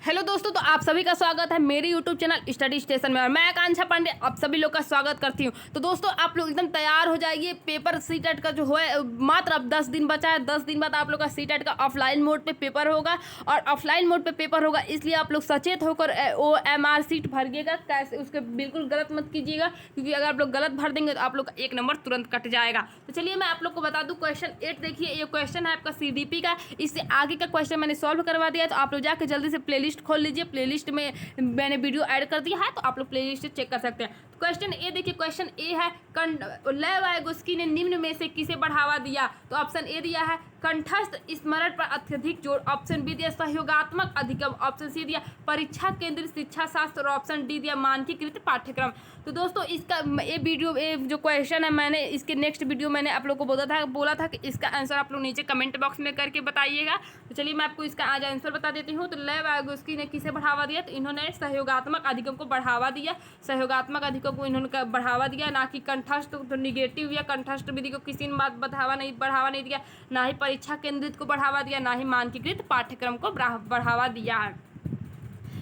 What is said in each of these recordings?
Hello दोस्तों, तो आप सभी का स्वागत है मेरे यूट्यूब चैनल स्टडी स्टेशन में और मैं आकांक्षा पांडे आप सभी लोग का स्वागत करती हूं। तो दोस्तों, आप लोग एकदम तैयार हो जाइए। पेपर सीटेट का जो है मात्र अब 10 दिन बचा है। 10 दिन बाद आप लोग का सीटेट का ऑफलाइन मोड पे पेपर होगा और ऑफलाइन मोड पे पेपर होगा, इसलिए आप लोग सचेत होकर OMR सीट भरिएगा। कैसे उसके बिल्कुल गलत मत कीजिएगा, क्योंकि अगर आप लोग गलत भर देंगे तो आप लोग का 1 नंबर तुरंत कट जाएगा। तो चलिए मैं आप लोग को बता दूँ। क्वेश्चन 8 देखिए, ये क्वेश्चन है आपका CDP का। इससे आगे का क्वेश्चन मैंने सॉल्व करवा दिया है, तो आप लोग जाकर जल्दी से प्लेलिस्ट खोल लीजिए। प्लेलिस्ट में मैंने वीडियो ऐड कर दिया है, तो आप लोग प्लेलिस्ट चेक कर सकते हैं। तो क्वेश्चन ए देखिए, क्वेश्चन ए है लेव वाइगोस्की ने निम्न में से किसे बढ़ावा दिया। तो ऑप्शन ए दिया है कंठस्थ स्मरण पर अत्यधिक जोर, ऑप्शन बी दिया सहयोगात्मक अधिगम, ऑप्शन सी दिया परीक्षा केंद्रित शिक्षा शास्त्र और ऑप्शन डी दिया मानकीकृत पाठ्यक्रम। तो दोस्तों, इसका ये जो क्वेश्चन है, मैंने इसके नेक्स्ट वीडियो मैंने आप लोग को बोला था कि इसका आंसर आप लोग नीचे कमेंट बॉक्स में करके बताइएगा। तो चलिए मैं आपको इसका आज आंसर बता देती हूँ। तो लेव वाइगोस्की ने किसे बढ़ावा दिया, तो इन्होंने सहयोगात्मक अधिगम को बढ़ावा दिया। सहयोगात्मक अधिगम को इन्होंने बढ़ावा दिया, ना कि कंठस्थ तो निगेटिव या कंठस्थ विधि को किसी ने बात बढ़ावा नहीं दिया, ना ही परीक्षा केंद्रित को बढ़ावा दिया, ना ही मानकीकृत पाठ्यक्रम को बढ़ावा दिया है।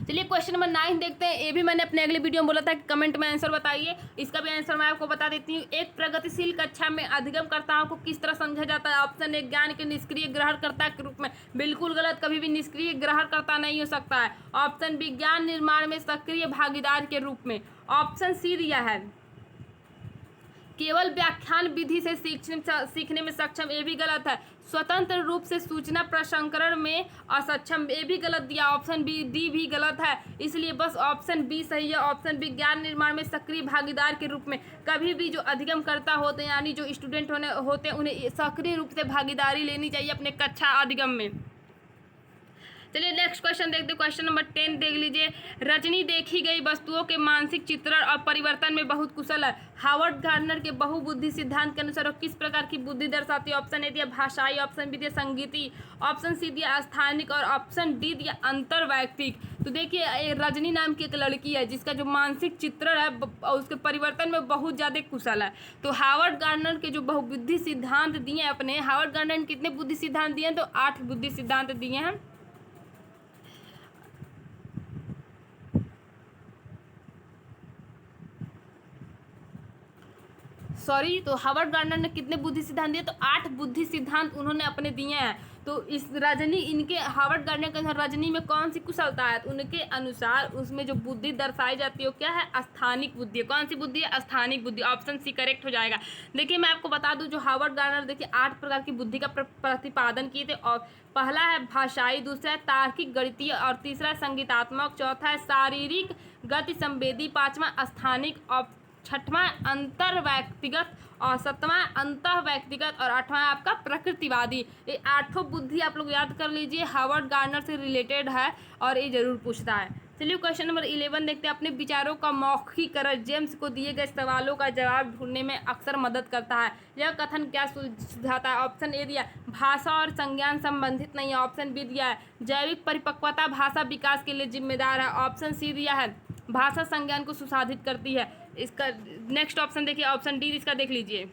चलिए क्वेश्चन नंबर 9 देखते हैं। ये भी मैंने अपने अगले वीडियो में बोला था कि कमेंट में आंसर बताइए। इसका भी आंसर मैं आपको बता देती हूँ। एक प्रगतिशील कक्षा में अधिगमकर्ताओं को किस तरह समझा जाता है। ऑप्शन ए ज्ञान के निष्क्रिय ग्रहणकर्ता के रूप में, बिल्कुल गलत, कभी भी निष्क्रिय ग्रहणकर्ता नहीं हो सकता है। ऑप्शन बी ज्ञान निर्माण में सक्रिय भागीदार के रूप में। ऑप्शन सी दिया है केवल व्याख्यान विधि से सीखने में सक्षम, ये भी गलत है। स्वतंत्र रूप से सूचना प्रसंस्करण में असक्षम, ये भी गलत दिया। ऑप्शन बी डी भी गलत है, इसलिए बस ऑप्शन बी सही है। ऑप्शन बी ज्ञान निर्माण में सक्रिय भागीदार के रूप में। कभी भी जो अधिगमकर्ता होते हैं, यानी जो स्टूडेंट होते हैं, उन्हें सक्रिय रूप से भागीदारी लेनी चाहिए अपने कक्षा अधिगम में। चलिए नेक्स्ट क्वेश्चन देखते हैं। क्वेश्चन नंबर 10 देख लीजिए। रजनी देखी गई वस्तुओं के मानसिक चित्रण और परिवर्तन में बहुत कुशल है। हार्वर्ड गार्डनर के बहुबुद्धि सिद्धांत के अनुसार वो किस प्रकार की बुद्धि दर्शाती है। ऑप्शन ए दिया भाषाई, ऑप्शन बी दिया संगीती, ऑप्शन सी दिया स्थानिक और ऑप्शन डी दिया अंतर्वैयक्तिक। तो देखिए, रजनी नाम की एक लड़की है जिसका जो मानसिक चित्रण है उसके परिवर्तन में बहुत ज़्यादा कुशल है। तो हार्वर्ड गार्डनर के जो बहुबुद्धि सिद्धांत दिए अपने, हार्वर्ड गार्डनर ने कितने बुद्धि सिद्धांत दिए हैं, तो 8 बुद्धि सिद्धांत दिए हैं। तो हार्वर्ड गार्डनर ने कितने बुद्धि सिद्धांत दिए, तो 8 बुद्धि सिद्धांत उन्होंने अपने दिए हैं। तो इस रजनी, इनके हार्वर्ड गार्डनर के अनुसार रजनी में कौन सी कुशलता है, तो उनके अनुसार उसमें जो बुद्धि दर्शाई जाती है वो क्या है, स्थानिक बुद्धि है। कौन सी बुद्धि है, स्थानिक बुद्धि। ऑप्शन सी करेक्ट हो जाएगा। देखिए मैं आपको बता दूं, जो हार्वर्ड गार्डनर देखिए 8 प्रकार की बुद्धि का प्रतिपादन किए थे। और पहला है भाषाई, दूसरा है तार्किक गणितीय, और तीसरा है संगीतात्मक, चौथा है शारीरिक गति संवेदी, पांचवा स्थानिक, और छठवां अंतर व्यक्तिगत, और सातवां अंतः व्यक्तिगत, और 8वां आपका प्रकृतिवादी। ये 8 बुद्धि आप लोग याद कर लीजिए, हार्वर्ड गार्डनर से रिलेटेड है और ये जरूर पूछता है। चलिए क्वेश्चन नंबर 11 देखते हैं। अपने विचारों का मौखिकरण जेम्स को दिए गए सवालों का जवाब ढूंढने में अक्सर मदद करता है। यह कथन क्या सुझाता है। ऑप्शन ए दिया भाषा और संज्ञान संबंधित नहीं है। ऑप्शन बी दिया है जैविक परिपक्वता भाषा विकास के लिए जिम्मेदार है। ऑप्शन सी दिया है भाषा संज्ञान को सुसाधित करती है। इसका नेक्स्ट ऑप्शन देखिए, ऑप्शन डी इसका देख लीजिए।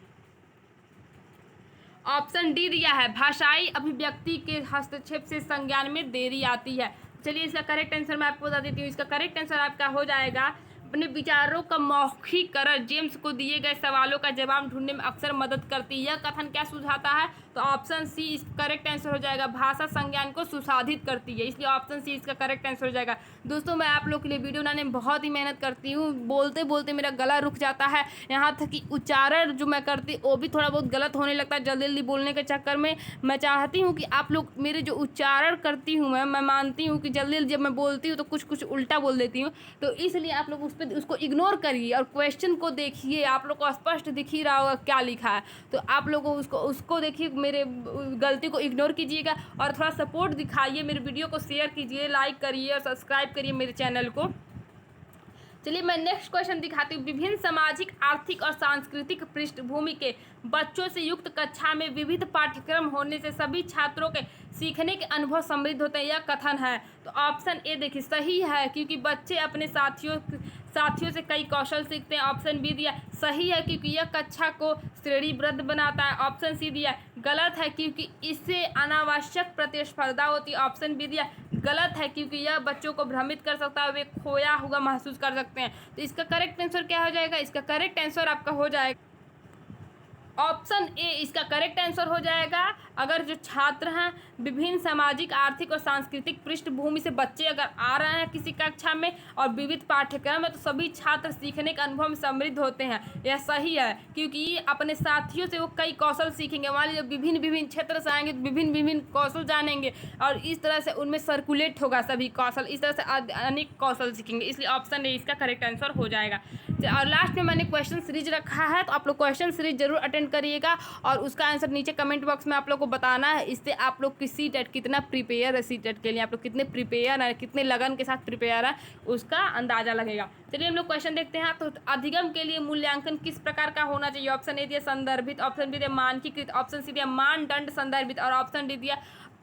ऑप्शन डी दिया है भाषाई अभिव्यक्ति के हस्तक्षेप से संज्ञान में देरी आती है। चलिए इसका करेक्ट आंसर मैं आपको बता देती हूँ। इसका करेक्ट आंसर आपका हो जाएगा अपने विचारों का मौखिकरण जेम्स को दिए गए सवालों का जवाब ढूंढने में अक्सर मदद करती है। यह कथन क्या सुझाता है, तो ऑप्शन सी इस करेक्ट आंसर हो जाएगा, भाषा संज्ञान को सुसाधित करती है, इसलिए ऑप्शन सी इसका करेक्ट आंसर हो जाएगा। दोस्तों, मैं आप लोग के लिए वीडियो बनाने में बहुत ही मेहनत करती हूँ। बोलते बोलते मेरा गला रुक जाता है, यहाँ तक कि उच्चारण जो मैं करती वो भी थोड़ा बहुत गलत होने लगता है जल्दी जल्दी बोलने के चक्कर में। मैं चाहती हूँ कि आप लोग मेरे जो उच्चारण करती हूँ, मैं मानती हूँ कि जल्दी जब मैं बोलती हूँ तो कुछ उल्टा बोल देती हूँ, तो इसलिए आप लोग उसको इग्नोर करिए और क्वेश्चन को देखिए। आप लोग को स्पष्ट दिख ही रहा होगा क्या लिखा है, तो आप लोगों उसको देखिए, मेरे गलती को इग्नोर कीजिएगा और थोड़ा सपोर्ट दिखाइए। मेरे वीडियो को शेयर कीजिए, लाइक करिए और सब्सक्राइब करिए मेरे चैनल को। चलिए मैं नेक्स्ट क्वेश्चन दिखाती हूँ। विभिन्न सामाजिक, आर्थिक और सांस्कृतिक पृष्ठभूमि के बच्चों से युक्त कक्षा में विविध पाठ्यक्रम होने से सभी छात्रों के सीखने के अनुभव समृद्ध होते हैं, यह कथन है। तो ऑप्शन ए देखिए सही है, क्योंकि बच्चे अपने साथियों साथियों से कई कौशल सीखते हैं। ऑप्शन बी दिया सही है क्योंकि यह कक्षा को श्रेणीबद्ध बनाता है। ऑप्शन सी दिया गलत है क्योंकि इससे अनावश्यक प्रतिस्पर्धा होती है। ऑप्शन बी दिया गलत है क्योंकि यह बच्चों को भ्रमित कर सकता है, वे खोया हुआ महसूस कर सकते हैं। तो इसका करेक्ट आंसर क्या हो जाएगा? इसका करेक्ट आंसर आपका हो जाएगा ऑप्शन ए, इसका करेक्ट आंसर हो जाएगा। अगर जो छात्र हैं विभिन्न सामाजिक, आर्थिक और सांस्कृतिक पृष्ठभूमि से बच्चे अगर आ रहे हैं किसी कक्षा में और विविध पाठ्यक्रम है तो सभी छात्र सीखने के अनुभव में समृद्ध होते हैं। यह सही है क्योंकि अपने साथियों से वो कई कौशल सीखेंगे। मान लीजिए विभिन्न विभिन्न क्षेत्र से आएंगे तो विभिन्न विभिन्न कौशल जानेंगे और इस तरह से उनमें सर्कुलेट होगा सभी कौशल, इस तरह से अनेक कौशल सीखेंगे। इसलिए ऑप्शन ए इसका करेक्ट आंसर हो जाएगा। और लास्ट में मैंने क्वेश्चन सीरीज रखा है तो आप लोग क्वेश्चन सीरीज जरूर अटेंड करिएगा और उसका आंसर नीचे कमेंट बॉक्स में आप लोग को बताना है। इससे आप लोग किसी टेट कितना प्रिपेयर है, सी टेट के लिए आप लोग कितने प्रिपेयर है, कितने लगन के साथ प्रिपेयर है, उसका अंदाजा लगेगा। चलिए हम लोग क्वेश्चन देखते हैं। तो अधिगम के लिए मूल्यांकन किस प्रकार का होना चाहिए? ऑप्शन ए दिया संदर्भित, ऑप्शन बी दिया मानकीकृत, ऑप्शन सी दिया मानदंड संदर्भित और ऑप्शन डी दिया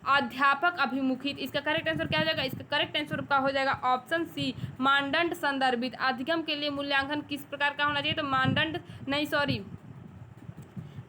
अध्यापक अभिमुखित। इसका करेक्ट आंसर क्या हो जाएगा? इसका करेक्ट आंसर का हो जाएगा ऑप्शन सी मानदंड संदर्भित। अधिगम के लिए मूल्यांकन किस प्रकार का होना चाहिए? तो मानदंड नहीं, सॉरी,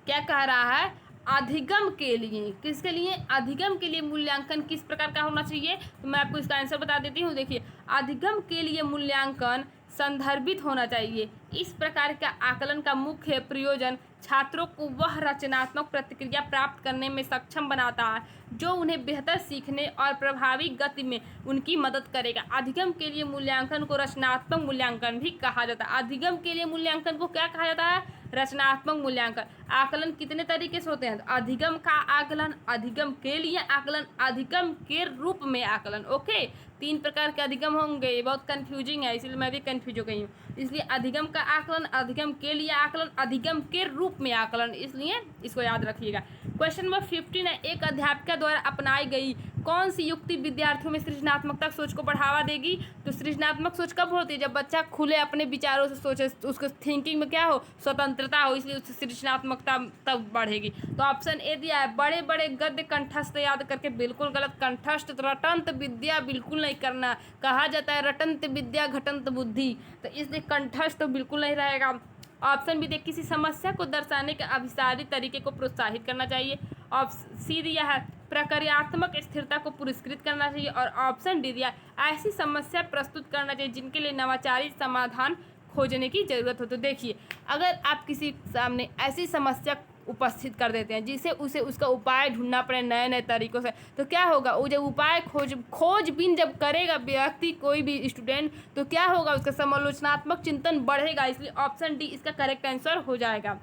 क्या कह रहा है? अधिगम के लिए, किसके लिए? अधिगम के लिए मूल्यांकन किस प्रकार का होना चाहिए? तो मैं आपको इसका आंसर बता देती हूँ। देखिए, अधिगम के लिए मूल्यांकन संदर्भित होना चाहिए। इस प्रकार का आकलन का मुख्य प्रयोजन छात्रों को वह रचनात्मक प्रतिक्रिया प्राप्त करने में सक्षम बनाता है जो उन्हें बेहतर सीखने और प्रभावी गति में उनकी मदद करेगा। अधिगम के लिए मूल्यांकन को रचनात्मक मूल्यांकन भी कहा जाता है। अधिगम के लिए मूल्यांकन को क्या कहा जाता है? रचनात्मक मूल्यांकन। आकलन कितने तरीके से होते हैं? तो अधिगम का आकलन, अधिगम के लिए आकलन, अधिगम के रूप में आकलन। ओके, 3 प्रकार के अधिगम होंगे। ये बहुत कंफ्यूजिंग है, इसलिए मैं भी कंफ्यूज हो गई हूँ। इसलिए अधिगम का आकलन, अधिगम के लिए आकलन, अधिगम के रूप में आकलन, इसलिए इसको याद रखिएगा। क्वेश्चन नंबर 15 है, एक अध्यापिका द्वारा अपनाई गई कौन सी युक्ति विद्यार्थियों में सृजनात्मक सोच को बढ़ावा देगी? तो सृजनात्मक सोच कब होती है? जब बच्चा खुले अपने विचारों से सोचे, उसको थिंकिंग में क्या हो? स्वतंत्रता हो, इसलिए उससे सृजनात्मकता तब बढ़ेगी। तो ऑप्शन ए दिया है बड़े बड़े गद्य कंठस्थ याद करके, बिल्कुल गलत। कंठस्थ रटंत विद्या बिल्कुल नहीं करना, कहा जाता है रटंत विद्या घटंत बुद्धि, तो इसलिए कंठस्थ तो बिल्कुल नहीं रहेगा। ऑप्शन बी दिया किसी समस्या को दर्शाने के अभिसारी तरीके को प्रोत्साहित करना चाहिए। ऑप्शन सी दिया है प्रक्रियात्मक स्थिरता को पुरस्कृत करना चाहिए और ऑप्शन डी दिया ऐसी समस्या प्रस्तुत करना चाहिए जिनके लिए नवाचारी समाधान खोजने की जरूरत हो। तो देखिए, अगर आप किसी सामने ऐसी समस्या उपस्थित कर देते हैं जिसे उसे उसका उपाय ढूंढना पड़े नए नए तरीकों से, तो क्या होगा? वो जब उपाय खोजबीन जब करेगा व्यक्ति, कोई भी स्टूडेंट, तो क्या होगा? उसका समालोचनात्मक चिंतन बढ़ेगा। इसलिए ऑप्शन डी इसका करेक्ट आंसर हो जाएगा।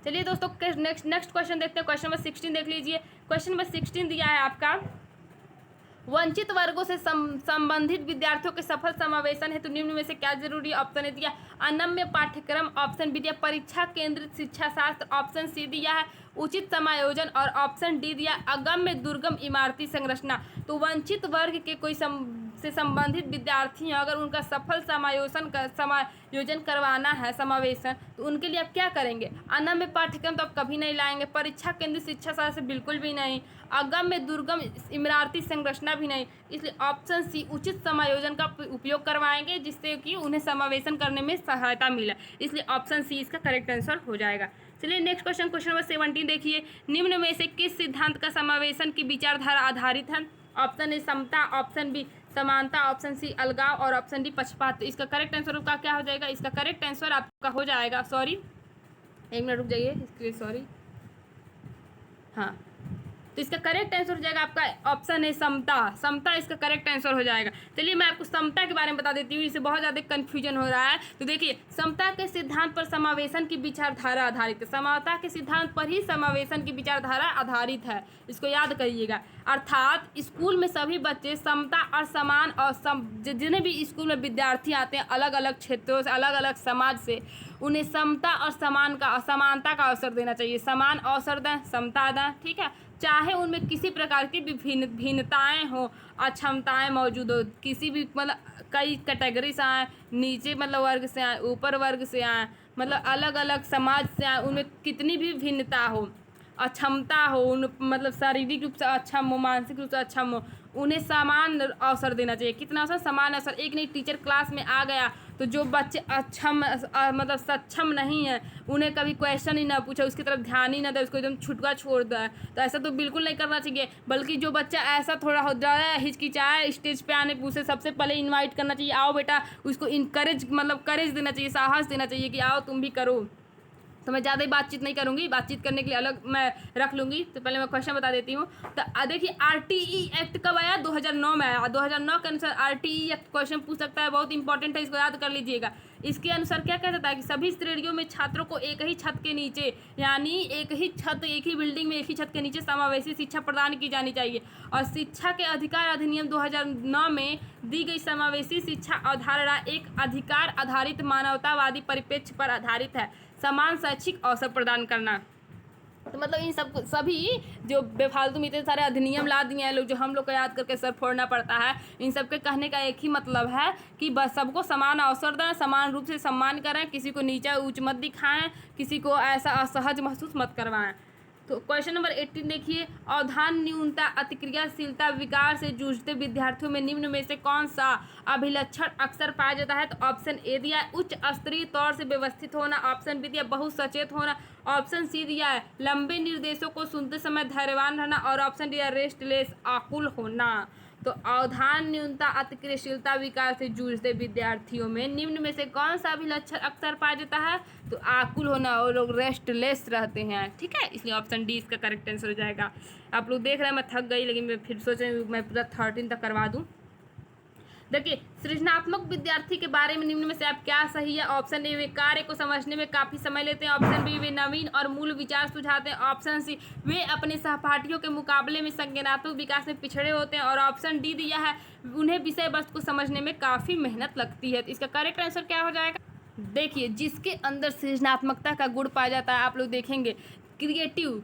चलिए दोस्तों, नेक्स्ट क्वेश्चन देखते हैं। क्वेश्चन नंबर 16 देख लीजिए। क्वेश्चन नंबर 16 दिया है आपका, वंचित वर्गों से संबंधित विद्यार्थियों के सफल समावेशन हेतु निम्न में से क्या जरूरी? ऑप्शन ए दिया अनम्य पाठ्यक्रम, ऑप्शन बी दिया परीक्षा केंद्रित शिक्षा शास्त्र, ऑप्शन सी दिया है उचित समायोजन और ऑप्शन डी दिया अगम्य दुर्गम इमारती संरचना। तो वंचित वर्ग के कोई से संबंधित विद्यार्थी हैं, अगर उनका सफल समायोजन करवाना है, समावेशन, तो उनके लिए आप क्या करेंगे? अनम्य पाठ्यक्रम तो आप कभी नहीं लाएंगे, परीक्षा केंद्रित शिक्षा शास्त्र बिल्कुल भी नहीं, अगम्य दुर्गम इमारती संरचना भी नहीं। इसलिए ऑप्शन सी उचित समायोजन का उपयोग करवाएंगे जिससे कि उन्हें समावेशन करने में सहायता मिले। इसलिए ऑप्शन सी इसका करेक्ट आंसर हो जाएगा। चलिए नेक्स्ट क्वेश्चन, क्वेश्चन नंबर 17 देखिए। निम्न में से किस सिद्धांत का समावेशन की विचारधारा आधारित है? ऑप्शन ए समता, ऑप्शन बी समानता, ऑप्शन सी अलगाव और ऑप्शन डी पक्षपात। तो इसका करेक्ट आंसर का क्या हो जाएगा? इसका करेक्ट आंसर आपका हो जाएगा, सॉरी 1 मिनट रुक जाइए, इसके लिए सॉरी, हाँ, तो इसका करेक्ट आंसर हो जाएगा आपका ऑप्शन है समता। समता इसका करेक्ट आंसर हो जाएगा। चलिए मैं आपको समता के बारे में बता देती हूँ, इससे बहुत ज़्यादा कन्फ्यूजन हो रहा है। तो देखिए, समता के सिद्धांत पर समावेशन की विचारधारा आधारित है। समता के सिद्धांत पर ही समावेशन की विचारधारा आधारित है, इसको याद करिएगा। अर्थात स्कूल में सभी बच्चे समता और समान और जितने भी स्कूल में विद्यार्थी आते हैं अलग अलग क्षेत्रों से, अलग अलग समाज से, उन्हें समता और समानता का अवसर देना चाहिए। समान अवसर दें, समता दें, ठीक है। चाहे उनमें किसी प्रकार की भिन्नताएं हो, अक्षमताएं मौजूद हो, किसी भी मतलब कई कैटेगरी से आए, नीचे मतलब वर्ग से आए, ऊपर वर्ग से आए, मतलब अलग अलग समाज से आए, उनमें कितनी भी भिन्नता हो, अक्षमता हो, उन मतलब शारीरिक रूप से अक्षम हो, मानसिक रूप से अक्षम हो, उन्हें समान अवसर देना चाहिए। कितना अवसर? समान अवसर। एक नहीं टीचर क्लास में आ गया तो जो बच्चे मतलब सक्षम नहीं है उन्हें कभी क्वेश्चन ही ना पूछे, उसकी तरफ ध्यान ही ना दे, उसको एकदम छुटका छोड़ दे, तो ऐसा तो बिल्कुल नहीं करना चाहिए। बल्कि जो बच्चा ऐसा थोड़ा हो ज़्यादा हिचकिचाए स्टेज पे आने, उसे सबसे पहले इनवाइट करना चाहिए, आओ बेटा, उसको इनकरेज मतलब करेज देना चाहिए, साहस देना चाहिए कि आओ तुम भी करो। तो मैं ज़्यादा ही बातचीत नहीं करूँगी, बातचीत करने के लिए अलग मैं रख लूँगी। तो पहले मैं क्वेश्चन बता देती हूँ। तो देखिए आरटीई एक्ट कब आया? 2009 में आया। 2009 के अनुसार आरटीई एक्ट क्वेश्चन पूछ सकता है, बहुत इंपॉर्टेंट है, इसको याद कर लीजिएगा। इसके अनुसार क्या कहता है कि सभी श्रेणियों में छात्रों को एक ही छत के नीचे, यानी एक ही बिल्डिंग में एक ही छत के नीचे समावेशी शिक्षा प्रदान की जानी चाहिए। और शिक्षा के अधिकार अधिनियम 2009 में दी गई समावेशी शिक्षा अवधारणा एक अधिकार आधारित मानवतावादी परिप्रेक्ष्य पर आधारित है, समान शैक्षिक अवसर प्रदान करना। तो मतलब इन सब सभी जो बेफालतू में इतने सारे अधिनियम ला दिए हैं लोग, जो हम लोग को याद करके सर फोड़ना पड़ता है, इन सब के कहने का एक ही मतलब है कि बस सबको समान अवसर दें, समान रूप से सम्मान करें, किसी को नीचा ऊंच मत दिखाएं, किसी को ऐसा असहज महसूस मत करवाएं। तो क्वेश्चन नंबर 18 देखिए, अवधान न्यूनता अतिक्रियाशीलता विकार से जूझते विद्यार्थियों में निम्न में से कौन सा अभिलक्षण अक्सर पाया जाता है? तो ऑप्शन ए दिया है उच्च स्तरीय तौर से व्यवस्थित होना, ऑप्शन बी दिया बहुत सचेत होना, ऑप्शन सी दिया है लंबे निर्देशों को सुनते समय धैर्यवान रहना, और ऑप्शन दिया रेस्टलेस आकुल होना। तो अवधान न्यूनता अतिक्रियाशीलता विकार से जूझते विद्यार्थियों में निम्न में से कौन सा अभिलक्षण अक्सर पाया जाता है? तो आकुल होना, और लोग रेस्टलेस रहते हैं, ठीक है, इसलिए ऑप्शन डी इसका करेक्ट आंसर हो जाएगा। आप लोग देख रहे हैं मैं थक गई, लेकिन मैं फिर सोचे मैं पूरा 13 तक करवा दूँ। देखिए सृजनात्मक विद्यार्थी के बारे में निम्न में से आप क्या सही है? ऑप्शन ए वे कार्य को समझने में काफ़ी समय लेते हैं, ऑप्शन बी वे नवीन और मूल विचार सुझाते हैं, ऑप्शन सी वे अपने सहपाठियों के मुकाबले में संज्ञानात्मक विकास में पिछड़े होते हैं, और ऑप्शन डी दिया है उन्हें विषय वस्तु को समझने में काफ़ी मेहनत लगती है। तो इसका करेक्ट आंसर क्या हो जाएगा? देखिए जिसके अंदर सृजनात्मकता का गुण पाया जाता है, आप लोग देखेंगे क्रिएटिव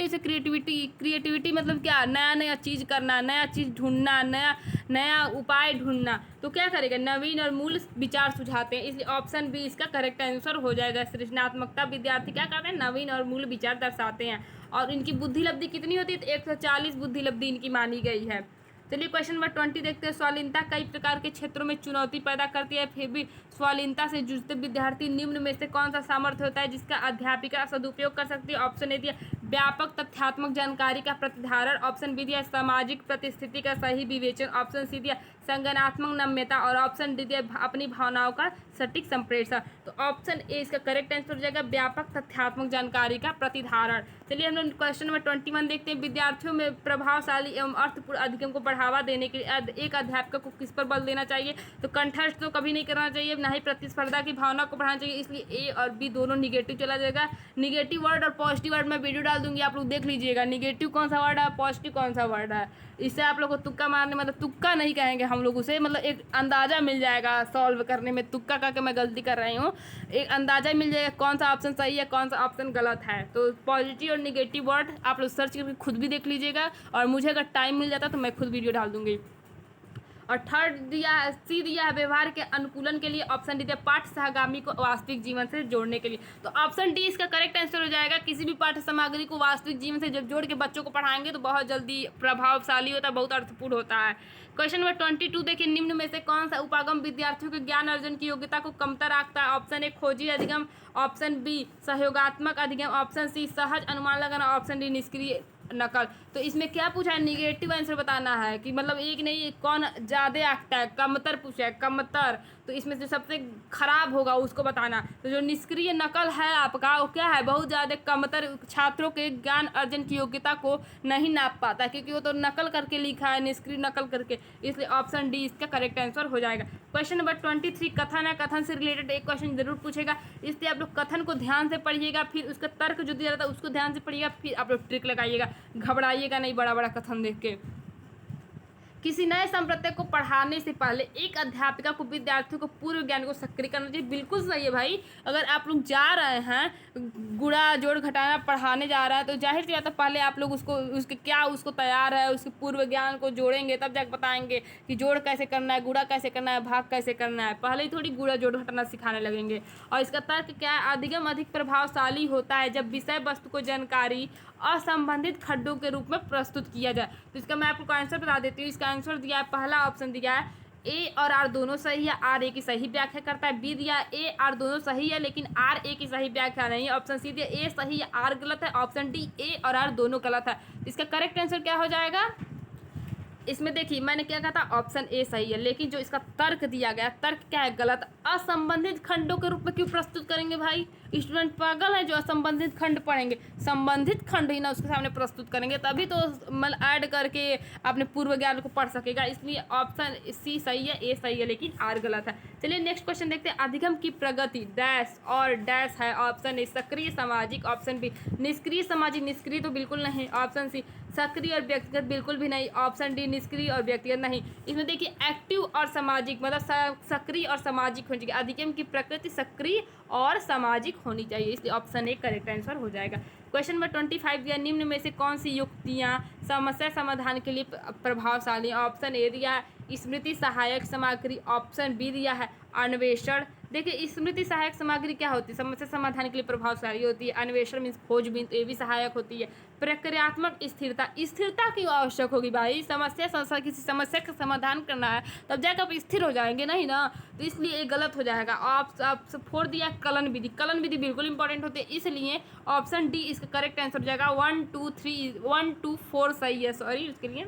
से क्रिएटिविटी मतलब क्या? नया नया चीज़ करना, नया चीज़ ढूंढना, नया उपाय ढूंढना। तो क्या करेगा? नवीन और मूल विचार सुझाते हैं, इसलिए ऑप्शन बी इसका करेक्ट आंसर हो जाएगा। सृजनात्मकता विद्यार्थी क्या करते हैं? नवीन और मूल विचार दर्शाते हैं। और इनकी बुद्धि लब्धि कितनी होती है? तो 140 बुद्धि लब्धि इनकी मानी गई है। चलिए क्वेश्चन नंबर 20 देखते हैं। स्वाधीनता कई प्रकार के क्षेत्रों में चुनौती पैदा करती है, फिर भी स्वाधीनता से जूझते विद्यार्थी निम्न में से कौन सा सामर्थ्य होता है जिसका अध्यापिका सदुपयोग कर सकती है? ऑप्शन ए दिया व्यापक तथ्यात्मक जानकारी का प्रतिधारण, ऑप्शन बी दिया सामाजिक प्रतिस्थिति का सही विवेचन, ऑप्शन सी दिया संज्ञानात्मक नम्यता, और ऑप्शन डी दिया अपनी भावनाओं का सटीक संप्रेषण। तो ऑप्शन ए इसका करेक्ट आंसर हो जाएगा व्यापक तथ्यात्मक जानकारी का प्रतिधारण। चलिए हम लोग क्वेश्चन नंबर 21 देखते हैं। विद्यार्थियों में प्रभावशाली एवं अर्थपूर्ण अधिगम को बढ़ावा देने के लिए एक अध्यापक को किस पर बल देना चाहिए? तो कंठस्थ तो कभी नहीं करना चाहिए, ना ही प्रतिस्पर्धा की भावना को बढ़ाना चाहिए, इसलिए ए और बी दोनों निगेटिव चला जाएगा। निगेटिव वर्ड और पॉजिटिव वर्ड में वीडियो डाल दूंगी, आप लोग देख लीजिएगा निगेटिव कौन सा वर्ड है, पॉजिटिव कौन सा वर्ड है। इससे आप लोग को तुक्का मारने, मतलब तुक्का नहीं कहेंगे हम लोग उसे, मतलब एक अंदाज़ा मिल जाएगा सॉल्व करने में। तुक्का करके मैं गलती कर रही हूँ, एक अंदाज़ा मिल जाएगा कौन सा ऑप्शन सही है, कौन सा ऑप्शन गलत है। तो पॉजिटिव और निगेटिव वर्ड आप लोग सर्च करके खुद भी देख लीजिएगा, और मुझे अगर टाइम मिल जाता तो मैं खुद वीडियो डाल दूँगी। और थर्ड दिया है सी दिया है व्यवहार के अनुकूलन के लिए, ऑप्शन डी दिया पाठ्य सहगामी को वास्तविक जीवन से जोड़ने के लिए। तो ऑप्शन डी इसका करेक्ट आंसर हो जाएगा। किसी भी पाठ्य सामग्री को वास्तविक जीवन से जब जोड़ के बच्चों को पढ़ाएंगे तो बहुत जल्दी प्रभावशाली होता है, बहुत अर्थपूर्ण होता है। क्वेश्चन नंबर 22 देखिए, निम्न में से कौन सा उपागम विद्यार्थियों के ज्ञान अर्जन की योग्यता को कमतर रखता है? ऑप्शन ए खोजी अधिगम, ऑप्शन बी सहयोगात्मक अधिगम, ऑप्शन सी सहज अनुमान लगाना, ऑप्शन डी निष्क्रिय नकल। तो इसमें क्या पूछा है? निगेटिव आंसर बताना है कि मतलब एक नहीं कौन ज़्यादा आंकता है, कमतर पूछा है, कमतर। तो इसमें से सबसे खराब होगा उसको बताना। तो जो निष्क्रिय नकल है आपका वो क्या है? बहुत ज़्यादा कमतर छात्रों के ज्ञान अर्जन की योग्यता को नहीं नाप पाता, क्योंकि वो तो नकल करके लिखा है, निष्क्रिय नकल करके, इसलिए ऑप्शन डी इसका करेक्ट आंसर हो जाएगा। क्वेश्चन नंबर 23 कथन है, कथन से रिलेटेड एक क्वेश्चन जरूर पूछेगा, इसलिए आप लोग कथन को ध्यान से पढ़िएगा, फिर उसका तर्क जो दिया जाता है उसको ध्यान से पढ़िएगा, फिर आप लोग ट्रिक लगाइएगा, घबराइएगा नहीं बड़ा बड़ा कथन देख के। किसी नए संप्रदाय को पढ़ाने से पहले एक अध्यापिका को विद्यार्थियों को पूर्व ज्ञान को सक्रिय करना चाहिए। बिल्कुल सही है भाई। अगर आप लोग जा रहे हैं गुणा जोड़ घटाना पढ़ाने जा रहा है तो जाहिर सी बात है पहले आप लोग उसको तैयार है, उसके पूर्व ज्ञान को जोड़ेंगे, तब जाकर बताएंगे कि जोड़ कैसे करना है, गुणा कैसे करना है, भाग कैसे करना है। पहले ही थोड़ी गुणा जोड़ घटाना सिखाने लगेंगे। और इसका तर्क क्या है? अधिगम अधिक प्रभावशाली होता है जब विषय वस्तु को जानकारी असंबंधित खड्डों के रूप में प्रस्तुत किया जाए। तो इसका मैं आपको आंसर बता देती हूँ। इसका आंसर दिया है, पहला ऑप्शन दिया है ए और आर दोनों सही है, आर ए की सही व्याख्या करता है। बी दिया ए आर दोनों सही है लेकिन आर ए की सही व्याख्या नहीं है। ऑप्शन सी दिया ए सही है आर गलत है। ऑप्शन डी ए और आर दोनों गलत है। इसका करेक्ट आंसर क्या हो जाएगा? इसमें देखिए मैंने क्या कहा था, ऑप्शन ए सही है, लेकिन जो इसका तर्क दिया गया, तर्क क्या है? गलत। असंबंधित खंडों के रूप में क्यों प्रस्तुत करेंगे भाई? स्टूडेंट पागल है जो असंबंधित खंड पढ़ेंगे, संबंधित खंड ही ना उसके सामने प्रस्तुत करेंगे, तभी तो मतलब ऐड करके अपने पूर्व ज्ञान को पढ़ सकेगा। इसलिए ऑप्शन सी सही है, ए सही है, लेकिन आर गलत है। चलिए नेक्स्ट क्वेश्चन देखते हैं। अधिगम की प्रगति डैश और डैश है। ऑप्शन ए सक्रिय सामाजिक, ऑप्शन बी निष्क्रिय सामाजिक, निष्क्रिय तो बिल्कुल नहीं। ऑप्शन सी सक्रिय और व्यक्तिगत, बिल्कुल भी नहीं। ऑप्शन डी निष्क्रिय और व्यक्तिगत नहीं। इसमें देखिए एक्टिव और सामाजिक, मतलब सक्रिय और सामाजिक होनी चाहिए। अधिगम की प्रकृति सक्रिय और सामाजिक होनी चाहिए, इसलिए ऑप्शन ए करेक्ट आंसर हो जाएगा। क्वेश्चन नंबर 25 दिया, निम्न में से कौन सी युक्तियाँ समस्या समाधान के लिए प्रभावशाली? ऑप्शन ए दिया है स्मृति सहायक सामग्री। ऑप्शन बी दिया है अन्वेषण। देखिए स्मृति सहायक सामग्री क्या होती है? समस्या समाधान के लिए प्रभावशाली होती है। अन्वेषण मीन्स खोजबीन, तो ये भी सहायक होती है। प्रक्रियात्मक स्थिरता, स्थिरता क्यों आवश्यक होगी भाई? किसी समस्या का समाधान करना है तब जाकर आप स्थिर हो जाएंगे, नहीं ना, तो इसलिए ये गलत हो जाएगा। आप 4 दिया कलन विधि, कलन विधि बिल्कुल इंपॉर्टेंट होती है, इसलिए ऑप्शन डी इसका करेक्ट आंसर हो जाएगा। 1 2 3 1 2 4 सही है, सॉरी उसके लिए।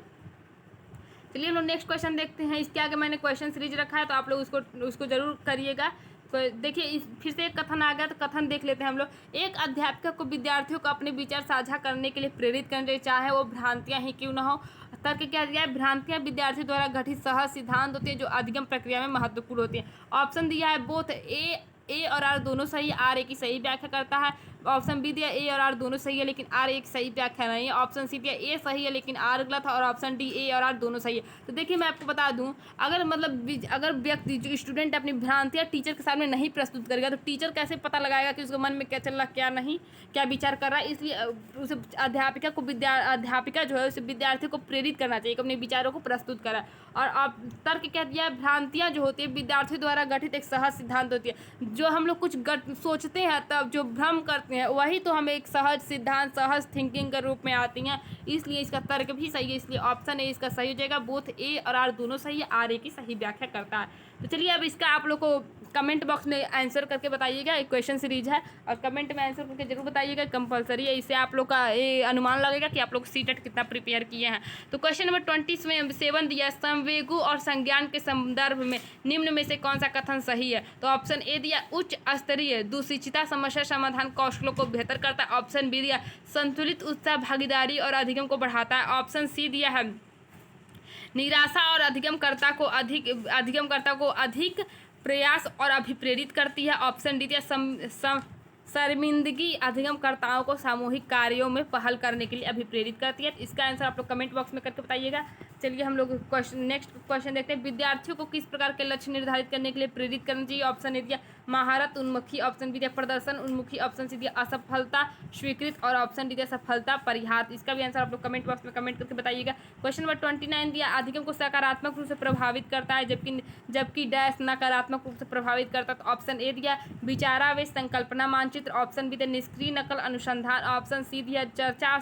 चलिए हम लोग नेक्स्ट क्वेश्चन देखते हैं। इसके आगे मैंने क्वेश्चन सीरीज रखा है, तो आप लोग उसको जरूर करिएगा। देखिए फिर से एक कथन आ गया, तो कथन देख लेते हैं हम लोग। एक अध्यापिका को विद्यार्थियों को अपने विचार साझा करने के लिए प्रेरित करने, चाहे वो भ्रांतियां ही क्यों न हो। तर्क क्या दिया है? भ्रांतियां विद्यार्थी द्वारा गठित सहज सिद्धांत होती है जो अधिगम प्रक्रिया में महत्वपूर्ण होती है। ऑप्शन दिया है बोथ ए और आर दोनों सही, आर ए की सही व्याख्या करता है। ऑप्शन बी दिया ए और आर दोनों सही है लेकिन आर एक सही व्याख्या नहीं है। ऑप्शन सी दिया ए सही है लेकिन आर गलत है। और ऑप्शन डी ए और आर दोनों सही है। तो देखिए मैं आपको बता दूं, अगर व्यक्ति जो स्टूडेंट अपनी भ्रांतियां टीचर के सामने नहीं प्रस्तुत करेगा तो टीचर कैसे पता लगाएगा कि उसके मन में क्या चल रहा, क्या नहीं, क्या विचार कर रहा है? इसलिए उसे अध्यापिका जो है उसे विद्यार्थी को प्रेरित करना चाहिए कि अपने विचारों को प्रस्तुत करा। और आप तर्क क्या दिया है? भ्रांतियां जो होती है विद्यार्थियों द्वारा गठित एक सहज सिद्धांत होती है। जो हम लोग कुछ सोचते हैं तब जो भ्रम करते हैं वही तो हमें एक सहज सिद्धांत, सहज थिंकिंग के रूप में आती हैं, इसलिए इसका तर्क भी सही है। इसलिए ऑप्शन ए इसका सही हो जाएगा। बोथ ए और आर दोनों सही है, आर ए की सही व्याख्या करता है। तो चलिए अब इसका आप लोग को कमेंट बॉक्स में आंसर करके बताइएगा। एक क्वेश्चन सीरीज है और कमेंट में आंसर करके जरूर बताइएगा, कंपलसरी है। इससे आप लोग का ये अनुमान लगेगा कि आप लोग सीटेट कितना प्रिपेयर किए हैं। तो क्वेश्चन नंबर 27 दिया, संवेगों और संज्ञान के संदर्भ में निम्न में से कौन सा कथन सही है? तो ऑप्शन ए दिया उच्च स्तरीय दुशिक्षिता समस्या समाधान कौशलों को बेहतर करता है। ऑप्शन बी दिया संतुलित उत्साह भागीदारी और अधिगम को बढ़ाता है। ऑप्शन सी दिया है निराशा और अधिगमकर्ता को अधिक प्रयास और अभिप्रेरित करती है। ऑप्शन डी दिया शर्मिंदगी अधिगमकर्ताओं को सामूहिक कार्यों में पहल करने के लिए अभिप्रेरित करती है। इसका आंसर आप लोग कमेंट बॉक्स में करके बताइएगा। चलिए हम लोग नेक्स्ट क्वेश्चन देखते हैं। विद्यार्थियों को किस प्रकार के लक्ष्य निर्धारित करने के लिए प्रेरित करना चाहिए? ऑप्शन ए दिया महारत उन्मुखी, ऑप्शन बी दिया प्रदर्शन उन्मुखी, ऑप्शन सी दिया असफलता स्वीकृत और ऑप्शन डी दिया सफलता परिहार। इसका भी आंसर आप लोग कमेंट बॉक्स में कमेंट करके बताइएगा। क्वेश्चन नंबर 29 दिया, अधिगम को सकारात्मक रूप से प्रभावित करता है जबकि डैश नकारात्मक रूप से प्रभावित करता है। तो ऑप्शन ए दिया विचारावेश संकल्पना मानचित्र, ऑप्शन बी दिया निष्क्रिय नकल अनुसंधान, ऑप्शन सी दिया चर्चा